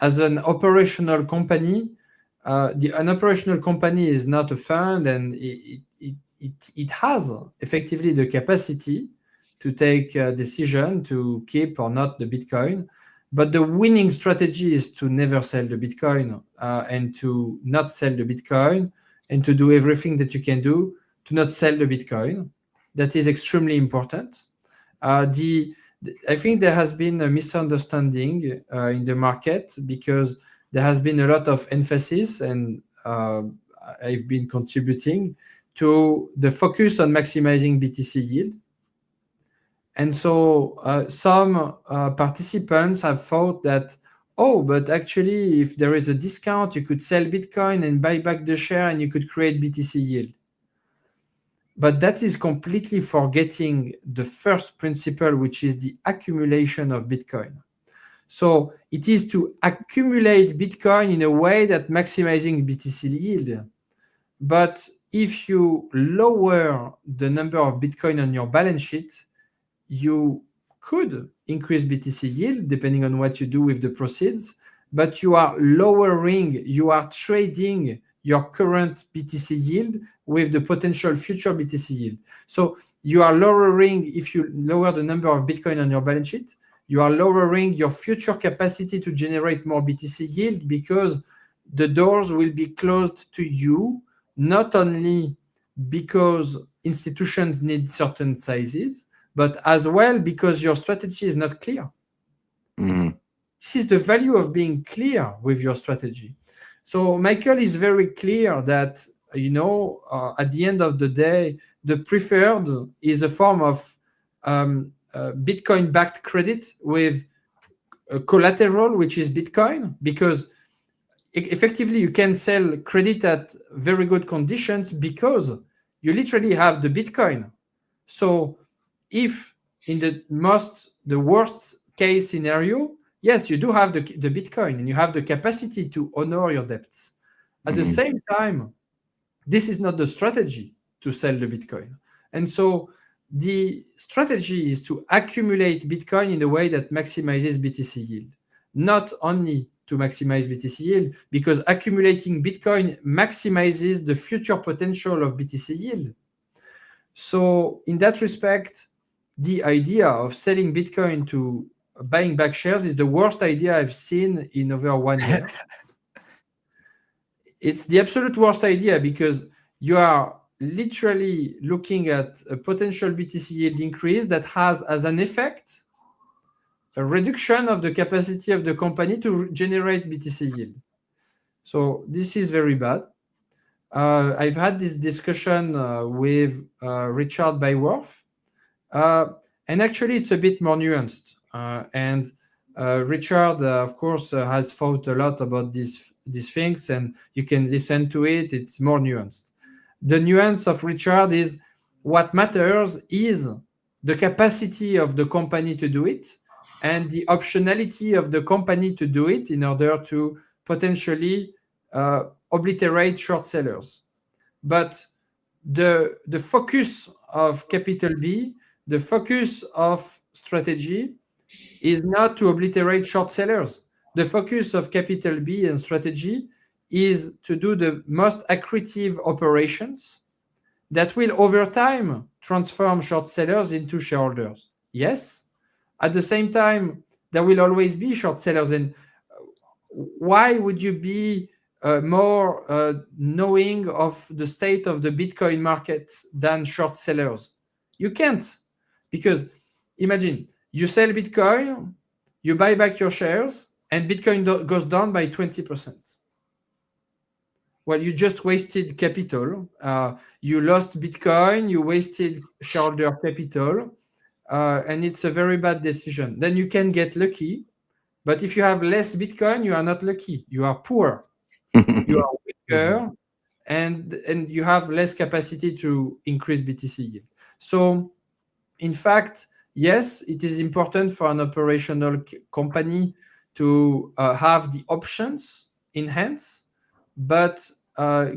Speaker 2: As an operational company, an operational company is not a fund, and it has effectively the capacity to take a decision to keep or not the Bitcoin. But the winning strategy is to never sell the Bitcoin and to not sell the Bitcoin and to do everything that you can do to not sell the Bitcoin. That is extremely important. I think there has been a misunderstanding in the market because there has been a lot of emphasis, and I've been contributing to the focus on maximizing BTC yield. And so some participants have thought that, oh, but actually, if there is a discount, you could sell Bitcoin and buy back the share and you could create BTC yield. But that is completely forgetting the first principle, which is the accumulation of Bitcoin. So it is to accumulate Bitcoin in a way that maximizing BTC yield. But if you lower the number of Bitcoin on your balance sheet, you could increase BTC yield depending on what you do with the proceeds, but you are trading your current BTC yield with the potential future BTC yield. So you are lowering, if you lower the number of Bitcoin on your balance sheet, you are lowering your future capacity to generate more BTC yield, because the doors will be closed to you, not only because institutions need certain sizes, but as well because your strategy is not clear. This is the value of being clear with your strategy. So Michael is very clear that, at the end of the day, the preferred is a form of Bitcoin-backed credit with a collateral, which is Bitcoin, because effectively you can sell credit at very good conditions because you literally have the Bitcoin. So if in the worst case scenario, yes, you do have the Bitcoin and you have the capacity to honor your debts. At the same time, this is not the strategy to sell the Bitcoin. And so the strategy is to accumulate Bitcoin in a way that maximizes BTC yield, not only to maximize BTC yield, because accumulating Bitcoin maximizes the future potential of BTC yield. So in that respect, the idea of selling Bitcoin to buying back shares is the worst idea I've seen in over 1 year. It's the absolute worst idea, because you are literally looking at a potential BTC yield increase that has as an effect a reduction of the capacity of the company to generate BTC yield. So this is very bad. I've had this discussion with Richard Bayworth, and actually it's a bit more nuanced. And Richard, of course, has thought a lot about these things, and you can listen to it. It's more nuanced. The nuance of Richard is what matters is the capacity of the company to do it and the optionality of the company to do it in order to potentially obliterate short sellers. But the focus of Capital B, the focus of strategy, is not to obliterate short sellers. The focus of Capital B and strategy is to do the most accretive operations that will over time transform short sellers into shareholders. Yes, at the same time, there will always be short sellers. And why would you be more knowing of the state of the Bitcoin market than short sellers? You can't, because imagine you sell Bitcoin, you buy back your shares, and Bitcoin goes down by 20%. Well, you just wasted capital. You lost Bitcoin, you wasted shareholder capital, and it's a very bad decision. Then you can get lucky, but if you have less Bitcoin, you are not lucky. You are poor. You are weaker, and you have less capacity to increase BTC yield. So, in fact, yes, it is important for an operational company to have the options in hands, but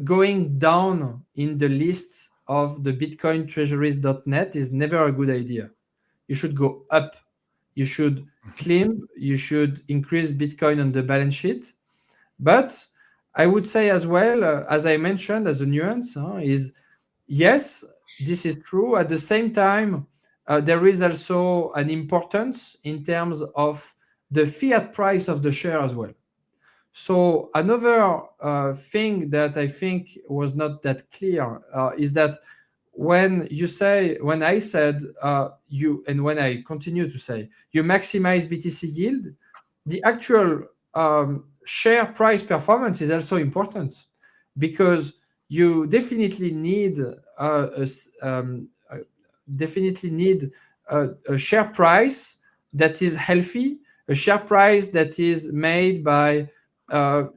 Speaker 2: going down in the list of the Bitcoin treasuries.net is never a good idea. You should go up. You should climb. You should increase Bitcoin on the balance sheet. But I would say as well, as I mentioned, as a nuance, is yes, this is true. At the same time, there is also an importance in terms of the fiat price of the share as well. So another thing that I think was not that clear is that when I said and when I continue to say, you maximize BTC yield, the actual share price performance is also important, because you definitely need definitely need a share price that is healthy, a share price that is made by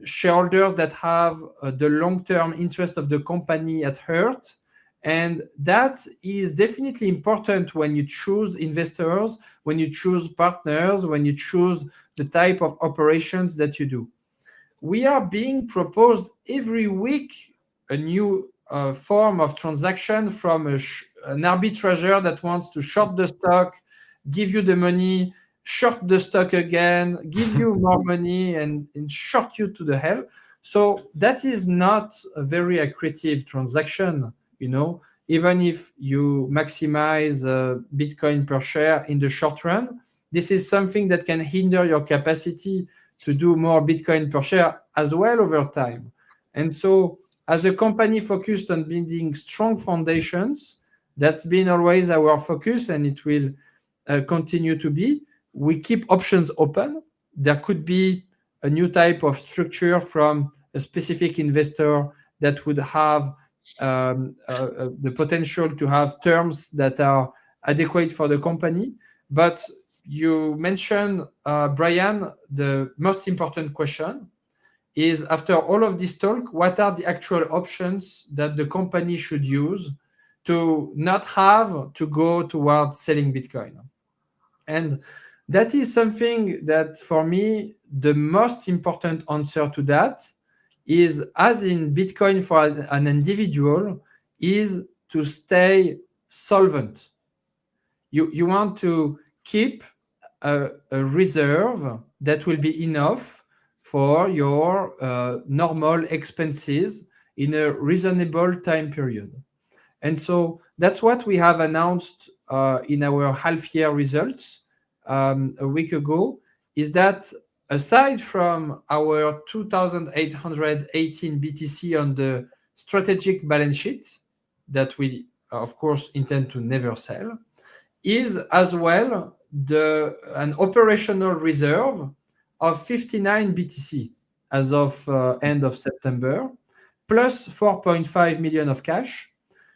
Speaker 2: shareholders that have the long-term interest of the company at heart. And that is definitely important when you choose investors, when you choose partners, when you choose the type of operations that you do. We are being proposed every week a new form of transaction from an arbitrager that wants to short the stock, give you the money, short the stock again, give you more money, and short you to the hell. So that is not a very accretive transaction, even if you maximize Bitcoin per share in the short run. This is something that can hinder your capacity to do more Bitcoin per share as well over time. And so as a company focused on building strong foundations, that's been always our focus, and it will continue to be. We keep options open. There could be a new type of structure from a specific investor that would have the potential to have terms that are adequate for the company. But you mentioned, Brian, the most important question is, after all of this talk, what are the actual options that the company should use to not have to go towards selling Bitcoin? And that is something that, for me, the most important answer to that is, as in Bitcoin for an individual, is to stay solvent. You want to keep a reserve that will be enough for your normal expenses in a reasonable time period. And so that's what we have announced in our half-year results a week ago, is that aside from our 2,818 BTC on the strategic balance sheet that we, of course, intend to never sell, is as well an operational reserve of 59 BTC as of end of September, plus 4.5 million of cash.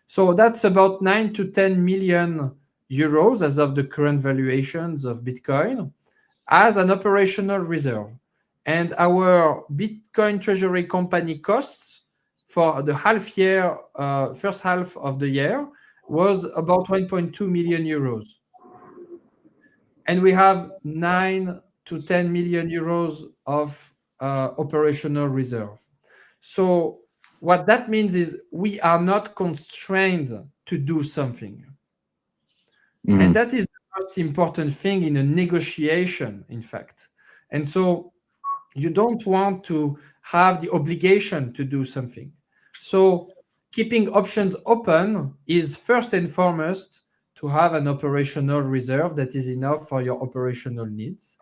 Speaker 2: So that's about 9 to 10 million euros as of the current valuations of Bitcoin as an operational reserve. And our Bitcoin Treasury company costs for the first half of the year was about 1.2 million euros. And we have 9 to 10 million euros of operational reserve. So what that means is we are not constrained to do something. Mm-hmm. And that is the most important thing in a negotiation, in fact. And so you don't want to have the obligation to do something. So keeping options open is first and foremost to have an operational reserve that is enough for your operational needs.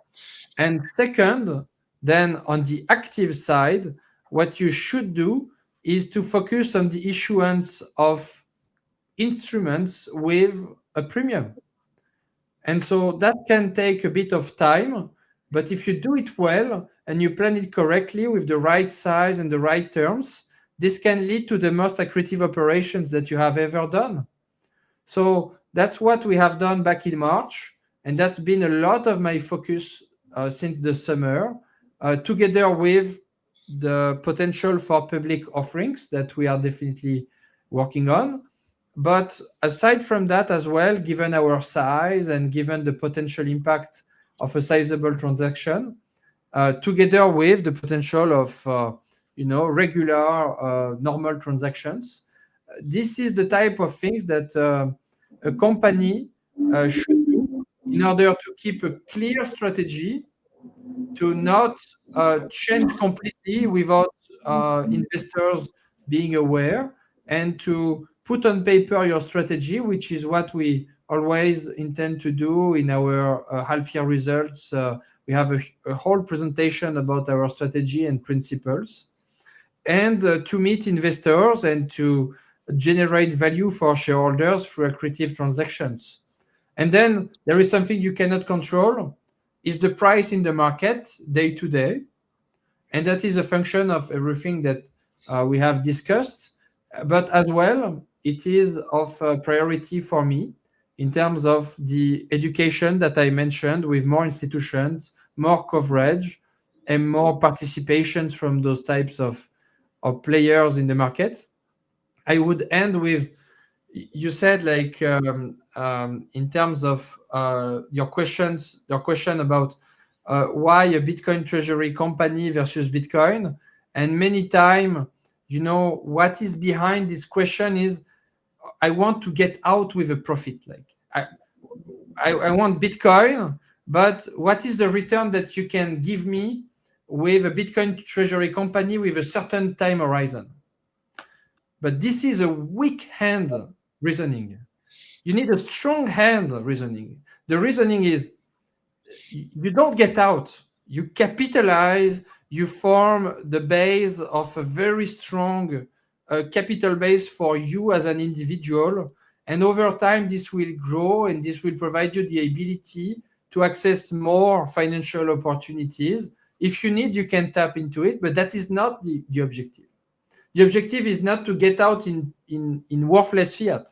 Speaker 2: And second, then on the active side, what you should do is to focus on the issuance of instruments with a premium. And so that can take a bit of time, but if you do it well and you plan it correctly with the right size and the right terms, this can lead to the most accretive operations that you have ever done. So that's what we have done back in March, and that's been a lot of my focus since the summer, together with the potential for public offerings that we are definitely working on. But aside from that as well, given our size and given the potential impact of a sizable transaction, together with the potential of regular normal transactions, this is the type of things that a company should do in order to keep a clear strategy, to not change completely without investors being aware, and to put on paper your strategy, which is what we always intend to do in our half-year results. We have a whole presentation about our strategy and principles, and to meet investors and to generate value for shareholders through accretive transactions. And then there is something you cannot control, is the price in the market day to day. And that is a function of everything that we have discussed. But as well, it is of priority for me in terms of the education that I mentioned, with more institutions, more coverage, and more participation from those types of players in the market. I would end with, you said, like, in terms of your question about why a Bitcoin treasury company versus Bitcoin. And many times, what is behind this question is, I want to get out with a profit. Like, I want Bitcoin, but what is the return that you can give me with a Bitcoin treasury company with a certain time horizon? But this is a weak hand reasoning. You need a strong hand reasoning. The reasoning is, you don't get out. You capitalize, you form the base of a very strong capital base for you as an individual. And over time, this will grow, and this will provide you the ability to access more financial opportunities. If you need, you can tap into it, but that is not the objective. The objective is not to get out in worthless fiat.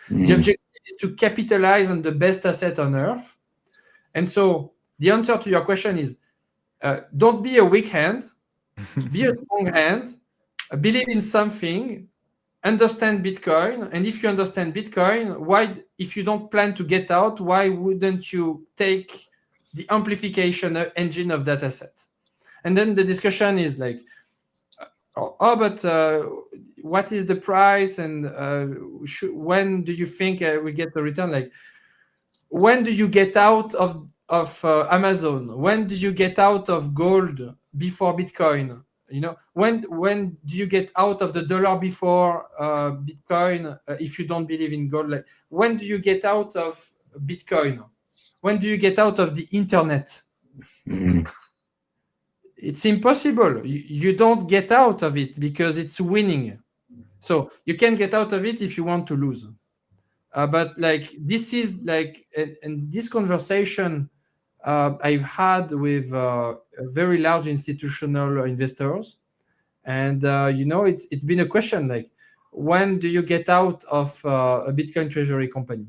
Speaker 2: The objective is to capitalize on the best asset on earth. And so the answer to your question is, don't be a weak hand, be a strong hand, believe in something, understand Bitcoin. And if you understand Bitcoin, why, if you don't plan to get out, why wouldn't you take the amplification engine of that asset? And then the discussion is like, but what is the price, and when do you think we get the return? Like, when do you get out of Amazon? When do you get out of gold before Bitcoin? When do you get out of the dollar before Bitcoin if you don't believe in gold? Like, when do you get out of Bitcoin? When do you get out of the internet? It's impossible. You don't get out of it because it's winning. So you can get out of it if you want to lose. But like, this is like, and this conversation I've had with very large institutional investors, and it's been a question like, when do you get out of a Bitcoin treasury company?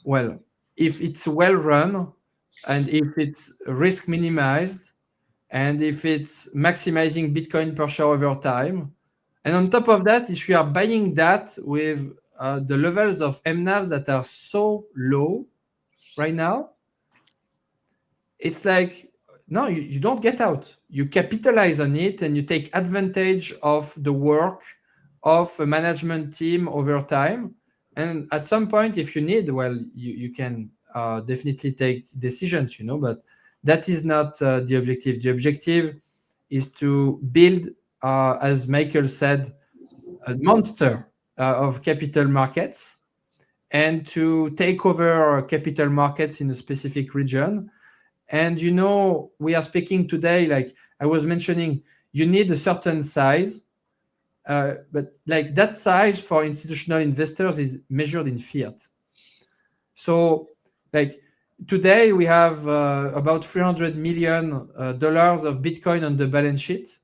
Speaker 2: Well, if it's well run, and if it's risk minimized, and if it's maximizing Bitcoin per share over time, and on top of that, if you are buying that with the levels of MNAV that are so low right now, it's like, no, you don't get out. You capitalize on it, and you take advantage of the work of a management team over time. And at some point, if you need, well, you can definitely take decisions, but that is not the objective. The objective is to build, as Michael said, a monster of capital markets, and to take over capital markets in a specific region. And we are speaking today, like I was mentioning, you need a certain size, but like that size for institutional investors is measured in fiat. So like today we have about $300 million of Bitcoin on the balance sheet.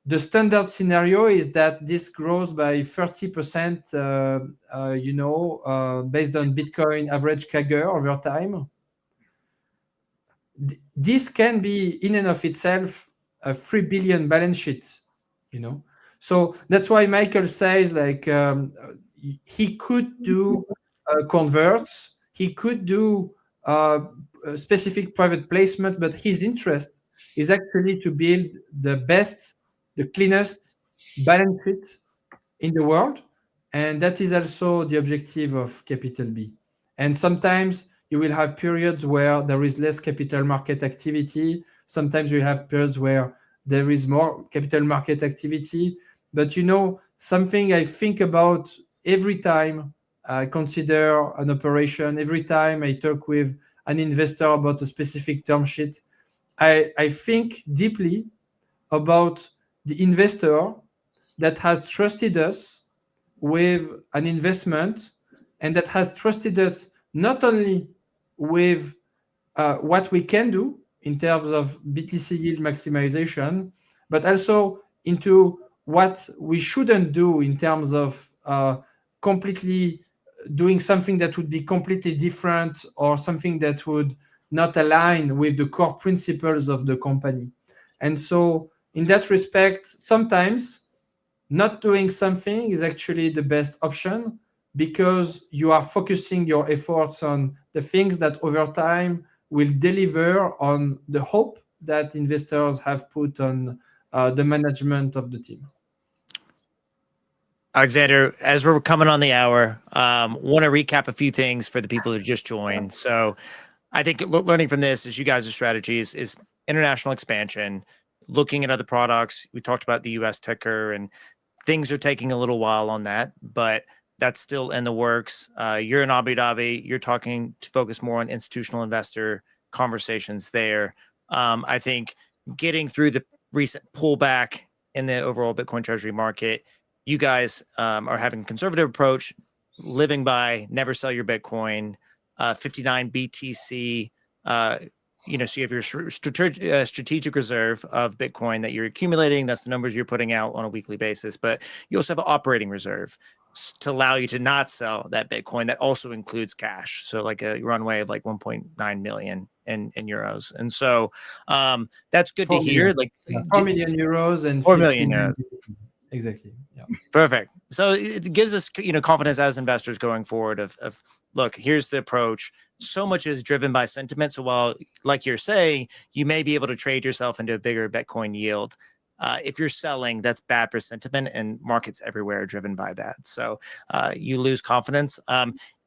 Speaker 2: The standard scenario is that this grows by 30%, based on Bitcoin average CAGR over time. This can be in and of itself a 3 billion balance sheet, So that's why Michael says, like, he could do converts, he could do specific private placement, but his interest is actually to build the best, the cleanest balance sheet in the world. And that is also the objective of Capital B. And sometimes you will have periods where there is less capital market activity. Sometimes you have periods where there is more capital market activity. But something I think about every time I consider an operation, every time I talk with an investor about a specific term sheet, I think deeply about the investor that has trusted us with an investment, and that has trusted us not only with what we can do in terms of BTC yield maximization, but also into what we shouldn't do in terms of completely doing something that would be completely different or something that would not align with the core principles of the company. And so in that respect, sometimes not doing something is actually the best option, because you are focusing your efforts on the things that over time will deliver on the hope that investors have put on the management of the team.
Speaker 1: Alexander, as we're coming on the hour, want to recap a few things for the people who just joined. So I think learning from this is you guys' strategies is international expansion, looking at other products. We talked about the US ticker, and things are taking a little while on that, but that's still in the works. You're in Abu Dhabi. You're talking to focus more on institutional investor conversations there. I think getting through the recent pullback in the overall Bitcoin treasury market, you guys are having a conservative approach, living by never sell your Bitcoin, 59 BTC. So you have your strategic reserve of Bitcoin that you're accumulating. That's the numbers you're putting out on a weekly basis. But you also have an operating reserve to allow you to not sell that Bitcoin. That also includes cash. So like a runway of like 1.9 million in euros. And so that's good to hear. Like
Speaker 2: 4 million euros and
Speaker 1: 4 million euros.
Speaker 2: Exactly. Yeah.
Speaker 1: Perfect. So it gives us, confidence as investors going forward of look, here's the approach. So much is driven by sentiment. So while, like you're saying, you may be able to trade yourself into a bigger Bitcoin yield, if you're selling, that's bad for sentiment, and markets everywhere are driven by that. So you lose confidence.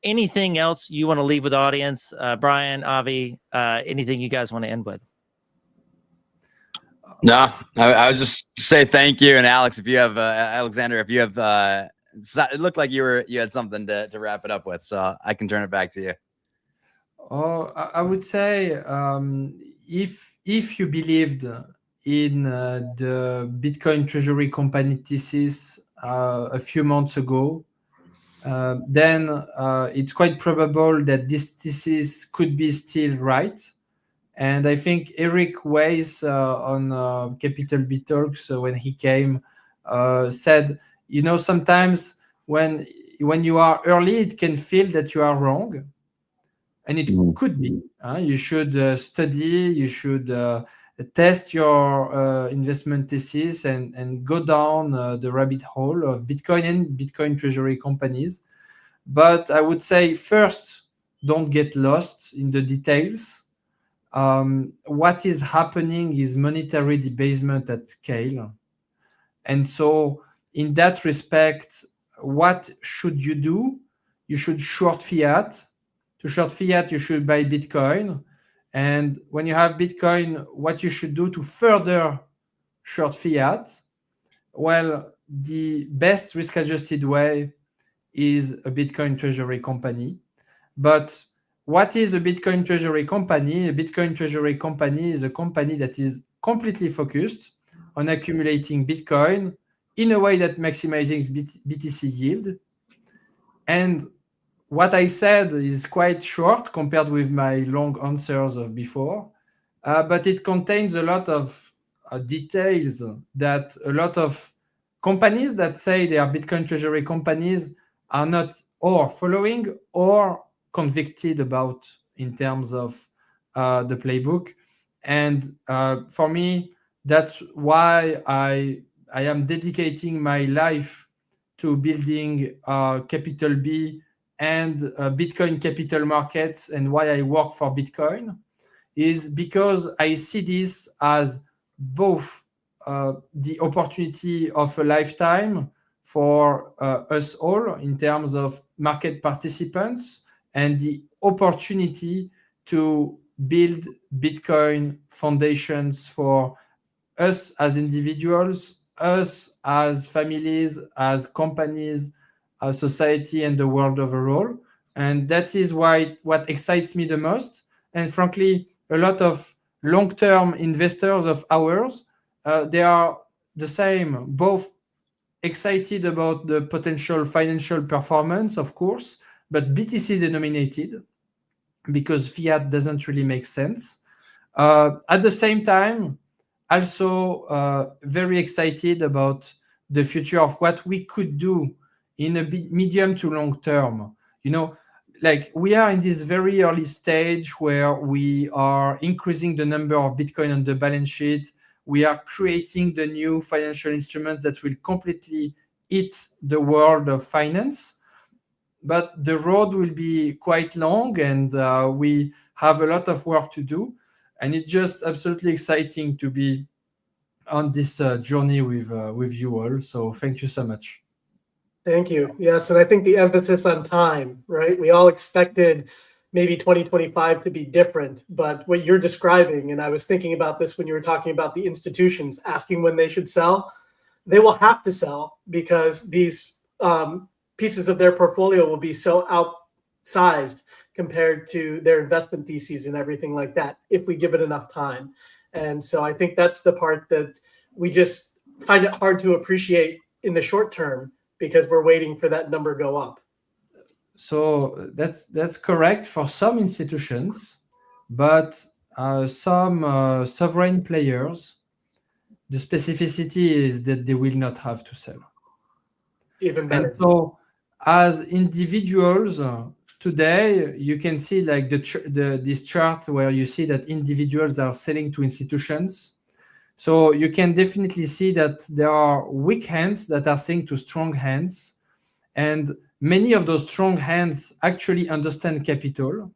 Speaker 1: Anything else you want to leave with the audience? Brian, Avi, anything you guys want to end with?
Speaker 4: No, I would just say thank you. And Alex, if you have, Alexander, if you have, it looked like you had something to wrap it up with, so I can turn it back to you.
Speaker 2: Oh, I would say if you believed in the Bitcoin Treasury company thesis a few months ago, then it's quite probable that this thesis could be still right. And I think Eric Weiss on Capital B Talks, when he came, said, sometimes when you are early, it can feel that you are wrong. And it could be. You should study, you should test your investment thesis and go down the rabbit hole of Bitcoin and Bitcoin treasury companies. But I would say first, don't get lost in the details. What is happening is monetary debasement at scale. And so in that respect, what should you do? You should short fiat. To short fiat, you should buy Bitcoin. And when you have Bitcoin, what you should do to further short fiat? Well, the best risk-adjusted way is a Bitcoin treasury company. But what is a Bitcoin treasury company? A Bitcoin treasury company is a company that is completely focused on accumulating Bitcoin in a way that maximizes BTC yield. And what I said is quite short compared with my long answers of before, but it contains a lot of details that a lot of companies that say they are Bitcoin treasury companies are not or following or convicted about in terms of the playbook. And for me, that's why I am dedicating my life to building Capital B and Bitcoin capital markets, and why I work for Bitcoin is because I see this as both the opportunity of a lifetime for us all in terms of market participants, and the opportunity to build Bitcoin foundations for us as individuals, us as families, as companies, as society, and the world overall. And that is why what excites me the most. And frankly, a lot of long-term investors of ours, they are the same, both excited about the potential financial performance, of course, but BTC denominated, because fiat doesn't really make sense. At the same time, also very excited about the future of what we could do in a medium to long term, like we are in this very early stage where we are increasing the number of Bitcoin on the balance sheet. We are creating the new financial instruments that will completely hit the world of finance. But the road will be quite long, and we have a lot of work to do. And it's just absolutely exciting to be on this journey with you all. So thank you so much.
Speaker 3: Thank you. Yes, and I think the emphasis on time, right? We all expected maybe 2025 to be different, but what you're describing, and I was thinking about this when you were talking about the institutions asking when they should sell, they will have to sell because these pieces of their portfolio will be so outsized compared to their investment theses and everything like that if we give it enough time. And so I think that's the part that we just find it hard to appreciate in the short term, because we're waiting for that number go up.
Speaker 2: So that's correct for some institutions, but some sovereign players, the specificity is that they will not have to sell.
Speaker 3: Even better.
Speaker 2: And so as individuals, today you can see like this chart where you see that individuals are selling to institutions. So you can definitely see that there are weak hands that are selling to strong hands. And many of those strong hands actually understand capital.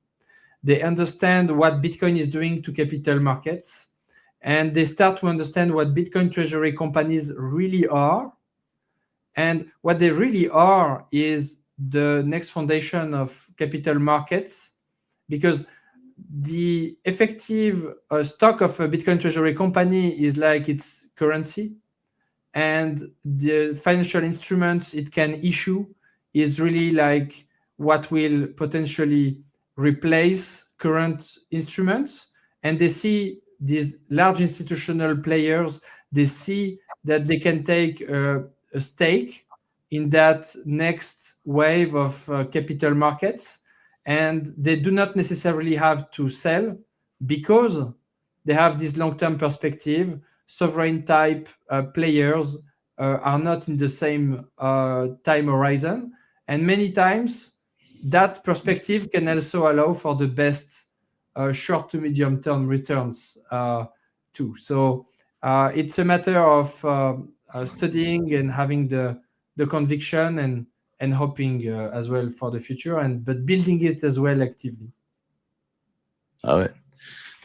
Speaker 2: They understand what Bitcoin is doing to capital markets. And they start to understand what Bitcoin treasury companies really are. And what they really are is the next foundation of capital markets, because the effective stock of a Bitcoin treasury company is like its currency, and the financial instruments it can issue is really like what will potentially replace current instruments. And they see these large institutional players, they see that they can take a stake in that next wave of capital markets, and they do not necessarily have to sell because they have this long-term perspective. Sovereign type players are not in the same time horizon, and many times that perspective can also allow for the best short to medium term returns too. So it's a matter of studying and having the conviction and hoping as well for the future, but building it as well actively.
Speaker 4: Love it.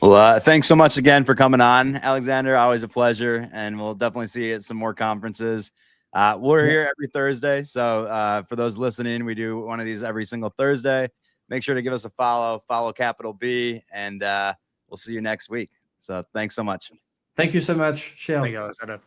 Speaker 4: Well, thanks so much again for coming on, Alexander. Always a pleasure, and we'll definitely see you at some more conferences. We're here every Thursday, so for those listening, we do one of these every single Thursday. Make sure to give us a follow Capital B, and we'll see you next week. So thanks so much.
Speaker 2: Thank you so much. Cheers.
Speaker 1: Thank you, Alexander.